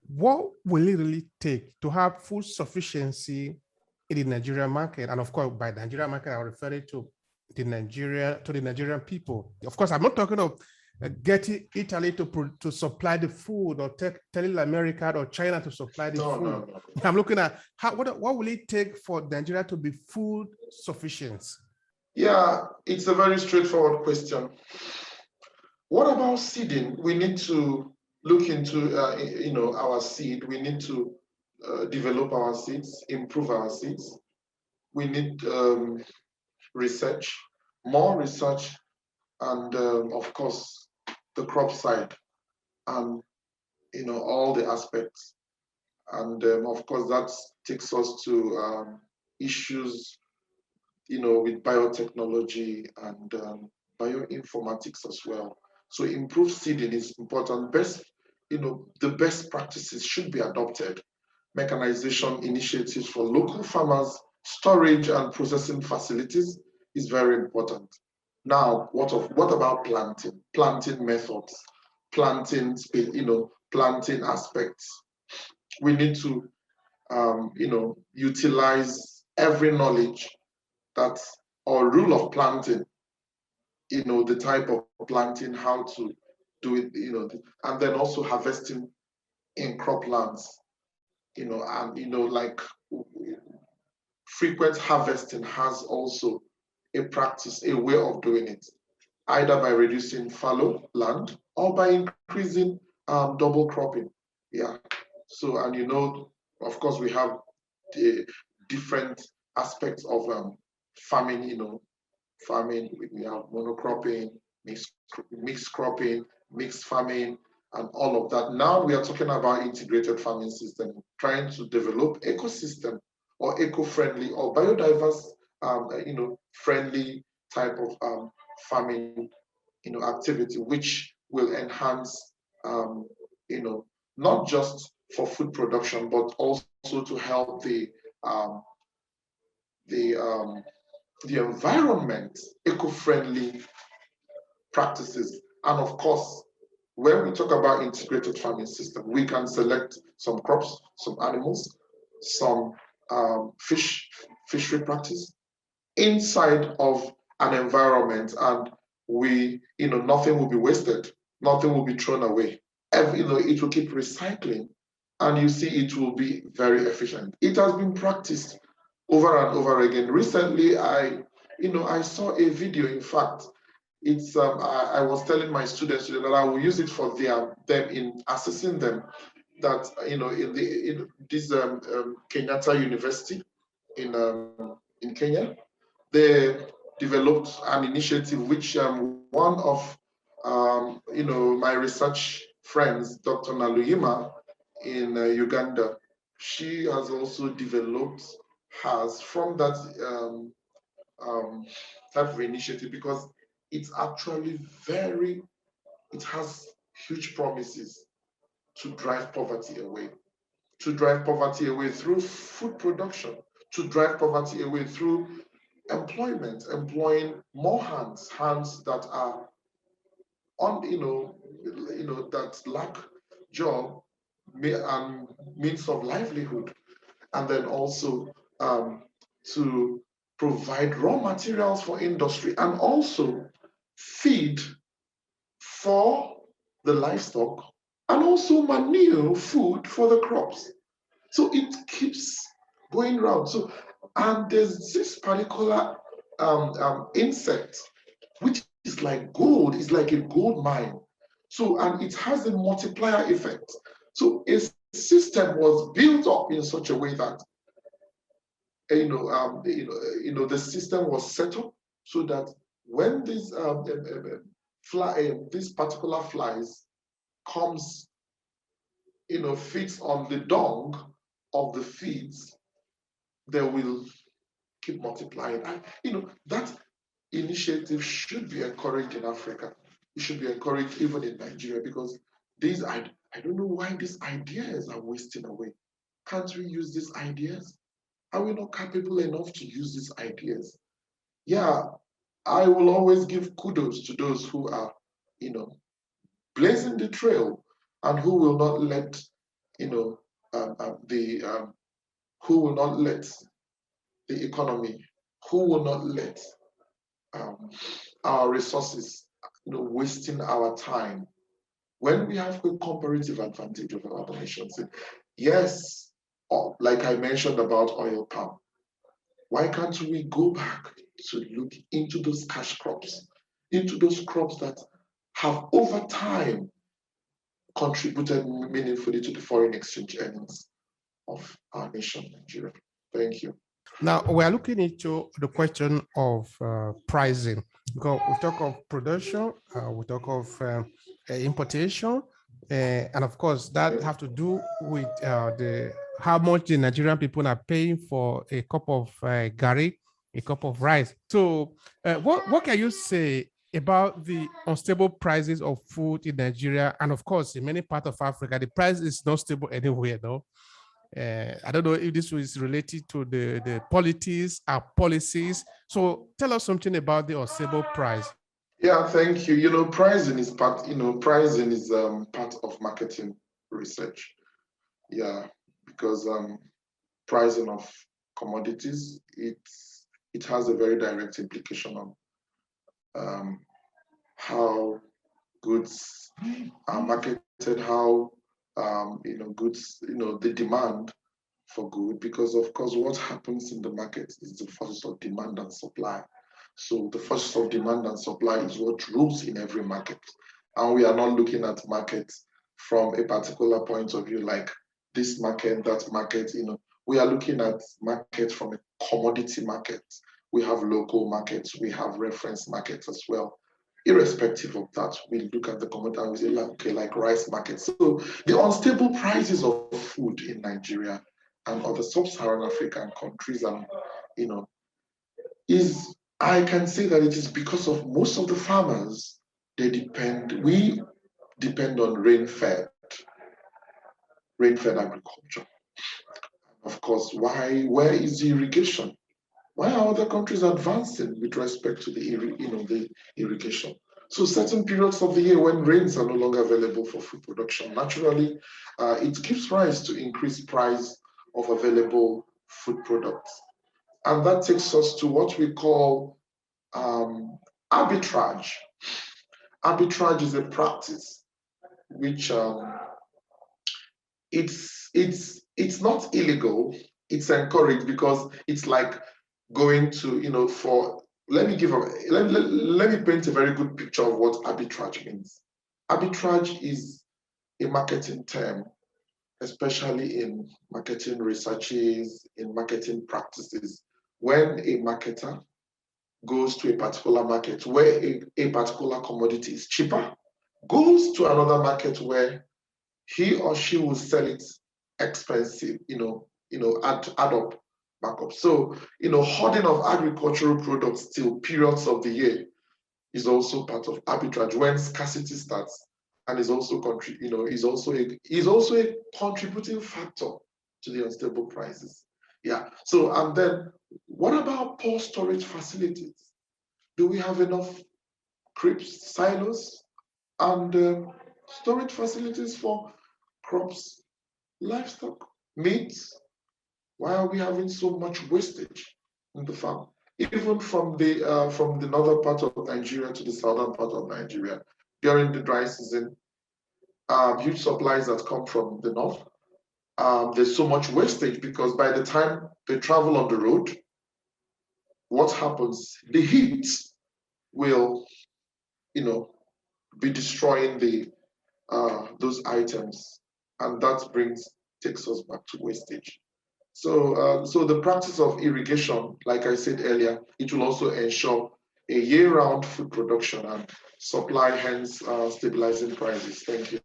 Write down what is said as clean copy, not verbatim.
what will it really take to have food sufficiency in the Nigerian market? And of course, by Nigerian market, I'm referring to the Nigerian people. Of course, I'm not talking of getting Italy to supply the food, or telling America or China to supply the food. No. I'm looking at what will it take for Nigeria to be food sufficient? Yeah, it's a very straightforward question. What about seeding? We need to look into our seed. We need to develop our seeds, improve our seeds. We need research, more research, and of course the crop side, and all the aspects. And of course that takes us to issues with biotechnology and bioinformatics as well. So improved seeding is important. The best practices should be adopted. Mechanization initiatives for local farmers, storage and processing facilities is very important. Now, what about planting? Planting methods, planting planting aspects. We need to utilize every knowledge that or rule of planting, the type of planting, how to do it, and then also harvesting in croplands, and like frequent harvesting has also a practice, a way of doing it, either by reducing fallow land or by increasing double cropping. Yeah. So, and of course, we have the different aspects of farming. Farming, we have monocropping, mixed cropping, mixed farming, and all of that. Now we are talking about integrated farming system, trying to develop ecosystem or eco-friendly or biodiverse, friendly type of farming, activity, which will enhance, not just for food production, but also to help the environment, eco-friendly practices. And of course, when we talk about integrated farming system, we can select some crops, some animals, some fishery practice inside of an environment, and nothing will be wasted, nothing will be thrown away. It will keep recycling, and you see it will be very efficient. It has been practiced over and over again. Recently, I saw a video. In fact, it's I was telling my students that I will use it for them in assessing them. That in this Kenyatta University in Kenya, they developed an initiative which one of my research friends, Dr. Naluyima in Uganda, she has also developed from that type of initiative, because it's actually it has huge promises to drive poverty away, through food production, to drive poverty away through employing more hands that are that lack job and means of livelihood, and then also to provide raw materials for industry, and also feed for the livestock, and also manure, food for the crops. So it keeps going round. So, and there's this particular insect which is like gold, it's like a gold mine. So, and it has a multiplier effect. So a system was built up in such a way that the system was set up so that when these particular flies comes, feeds on the dung of the feeds, they will keep multiplying. And that initiative should be encouraged in Africa. It should be encouraged even in Nigeria, because I don't know why these ideas are wasting away. Can't we use these ideas? Are we not capable enough to use these ideas? Yeah, I will always give kudos to those who are, blazing the trail, and who will not let you know, who will not let the economy, who will not let our resources, wasting our time when we have a comparative advantage over other nations. Yes, like I mentioned about oil palm, why can't we go back to look into those cash crops, into those crops that have over time contributed meaningfully to the foreign exchange earnings of our nation, Nigeria? Thank you. Now, we are looking into the question of pricing, because we talk of production, we talk of importation, and of course, that have to do with how much the Nigerian people are paying for a cup of gari, a cup of rice. So what can you say about the unstable prices of food in Nigeria? And of course, in many parts of Africa, the price is not stable anywhere, though. I don't know if this is related to the politics or policies. So tell us something about the unstable price. Yeah, thank you. Pricing is pricing is part of marketing research. Yeah, because pricing of commodities, it has a very direct implication on how goods are marketed, how goods, the demand for good, because of course what happens in the market is the forces of demand and supply. So the forces of demand and supply is what rules in every market. And we are not looking at markets from a particular point of view, like this market, that market, we are looking at market from a commodity market. We have local markets, we have reference markets as well. Irrespective of that, we look at the commodity and we say, okay, like rice markets. So the unstable prices of food in Nigeria and other sub-Saharan African countries, and I can say that it is because of most of the farmers, we depend on rain-fed agriculture. Of course, where is the irrigation? Why are other countries advancing with respect to the irrigation? So certain periods of the year when rains are no longer available for food production, naturally, it gives rise to increased price of available food products. And that takes us to what we call arbitrage. Arbitrage is a practice which it's not illegal, it's encouraged, because it's like going to, let me paint a very good picture of what arbitrage means. Arbitrage is a marketing term, especially in marketing researches, in marketing practices. When a marketer goes to a particular market where a particular commodity is cheaper, goes to another market where he or she will sell it expensive, add up, back up. So, hoarding of agricultural products till periods of the year is also part of arbitrage when scarcity starts, and is also is also a contributing factor to the unstable prices. Yeah. So, and then what about poor storage facilities? Do we have enough crisp silos and storage facilities for crops, livestock, meat? Why are we having so much wastage in the farm? Even from the northern part of Nigeria to the southern part of Nigeria, during the dry season, huge supplies that come from the north. There's so much wastage because by the time they travel on the road, what happens? The heat will, be destroying those items, and that takes us back to wastage. So the practice of irrigation, like I said earlier, it will also ensure a year-round food production and supply, hence stabilizing prices. Thank you.